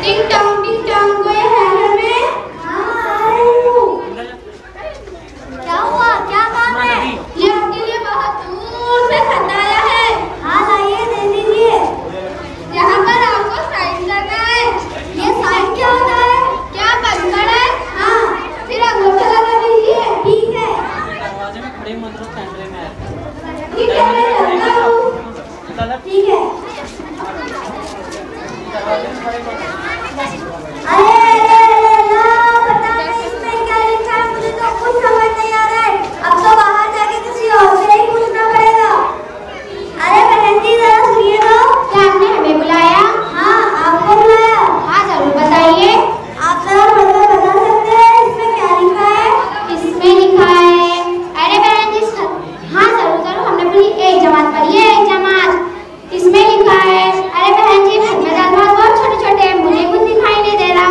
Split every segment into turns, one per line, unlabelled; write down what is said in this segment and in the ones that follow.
टिंग टोंग कोई है घर में? हाँ आ रही हूँ। क्या हुआ, क्या काम है? ये आपके लिए बहुत दूर से खत आया है। हाँ लाइए, दे दीजिए। यहाँ पर आपको साइन करना है। ये साइन क्या होता है? क्या पत्थर है? हाँ, फिर अंगूठा लगा दीजिए। ठीक है।
दरवाजे में खड़े मत रहो, कैमरे में है।
ठीक है, मैं लगता हूँ। ठीक है। अरे पता नहीं इसमें क्या लिखा है, मुझे तो कुछ समझ नहीं आ रहा है। अब तो बाहर जाके किसी और से ही पूछना पड़ेगा। अरे बहन जी जरा सुनिए तो। क्या आपने हमें बुलाया? हाँ आपको बुलाया। हाँ जरूर बताइए। आप जरा पढ़कर बता सकते हैं इसमें क्या लिखा है? इसमें लिखा है, अरे बहन जी हाँ जरूर हमने पूरी एक जमात पढ़ी है, एक जमात। इसमें लिखा है, अरे बहन जी घर में दाल भात बहुत छोटे छोटे हैं, मुझे कुछ दिखाई नहीं दे रहा।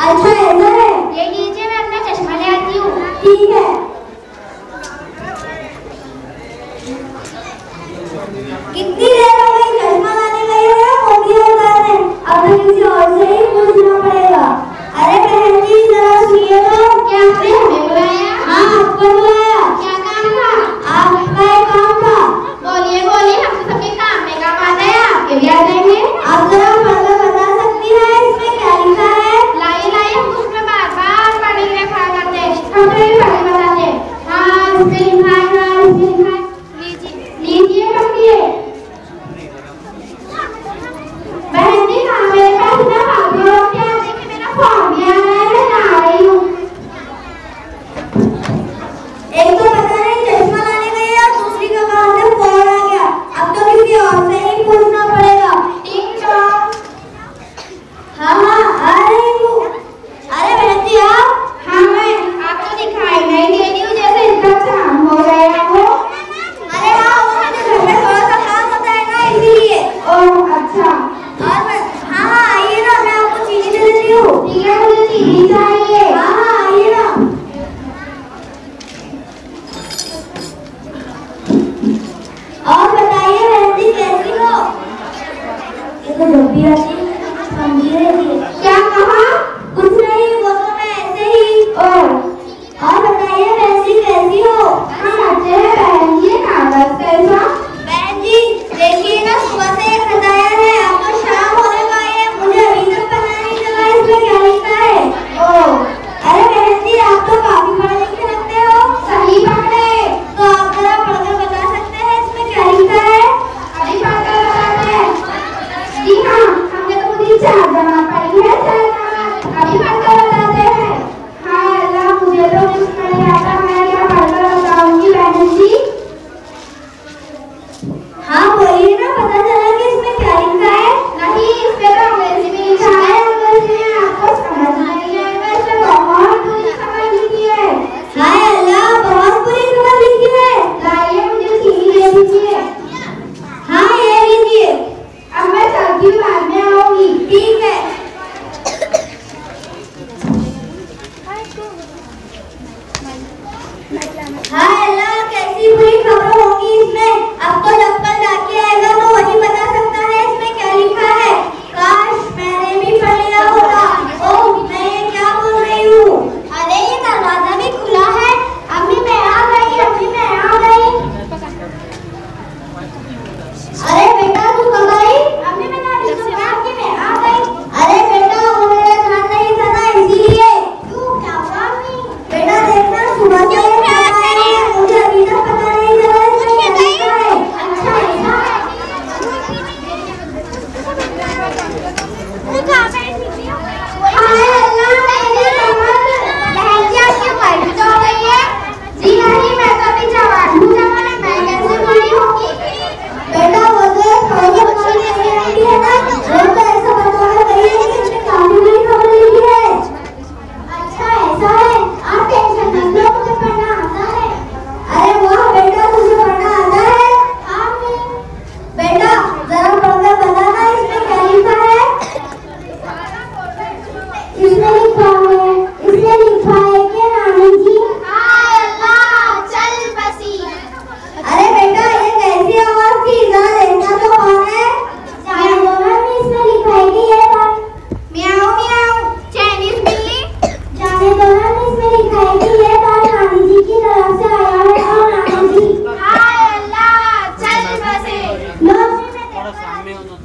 अच्छा ऐसा है? ये लीजिए, मैं अपना चश्मा ले आती हूँ। ठीक है। कितनी देर हो गई चश्मा लाने गई हो या मोती उतारने? अब तो किसी और से ही पूछना पड़ेगा। अरे बहन जी जरा सुनिए तो। क्या आपने हमें बुलाया? हाँ आपको बुलाया। क्या काम था? आपका एक काम था। बोलिए बोलिए, हम तो सबके काम में काम आता है, आपके भी आ जाएंगे। आप जरा पढ़कर बता सकती हैं इसमें क्या लिखा है? लाइए लाइए, हम उसमें बार बार पढ़ने के लिए खड़ा करते हैं, हम तो भी पढ़ के बताते हैं। हाँ इसमें लिखा है, हाँ इसमें लिखा है। लीजिए पढ़िए। बहन जी हाँ मेरे पास ना भागो, क्या देखिए मेरा फॉर्म भी आ रहा है, मैं ना आ रही हूँ। एक तो पता नहीं चश्मा लाने गई और दूसरी का कहाँ से फोन आ गया। अब तो किसी और से ही पूछना पड़ेगा। टिंग टोंग। हाँ हाँ आ रही हूँ। अरे बहन जी आप? हाँ मैं, आपको दिखाई नहीं दे रही हूँ जैसे इतना काम हो गया हो। अरे हाँ वो मुझे घर में थोड़ा सा काम होता है ना इसीलिए। ओह अच्छा। और मैं हाँ हाँ आइए ना, मैं आपको चीनी दे देती हूँ। ठीक है मुझे चीनी चाहिए। हाँ हाँ आइए ना। और बताइए बहन जी कैसी हो? ये तो जब भी आती समझी रहती है। क्या कहा? कुछ नहीं, वो तो मैं ऐसे ही। और बताइए बहन जी कैसी हो? हम अच्छे हैं बहन जी। कागज कैसा? बहन जी देखिए ना, सुबह से एक खत आया है, अब तो शाम होने को आई है, मुझे अभी तक पता नहीं चला इसमें क्या लिखा है। अरे बहन जी आप तो काफी पढ़े लिखे लगते हो। सही पकड़े। तो आप जरा पढ़कर बता सकते हैं इसमें क्या लिखा है? अभी पढ़कर बताते हैं। जी हाँ, हमने
दो